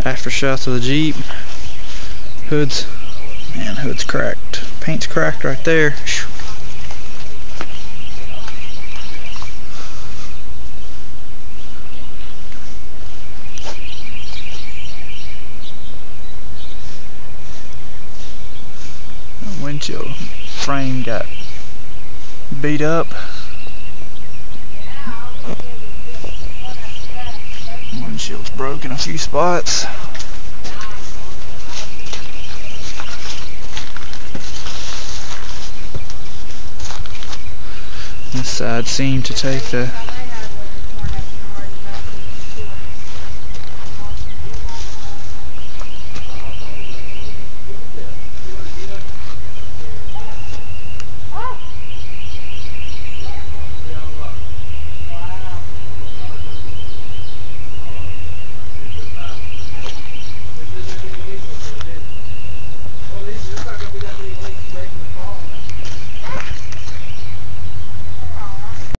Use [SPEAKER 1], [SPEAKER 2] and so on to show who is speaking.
[SPEAKER 1] after shots of the Jeep. Hood's cracked. Paint's cracked right there. Windshield frame got beat up. Windshield's broke in a few spots. This side seemed to take the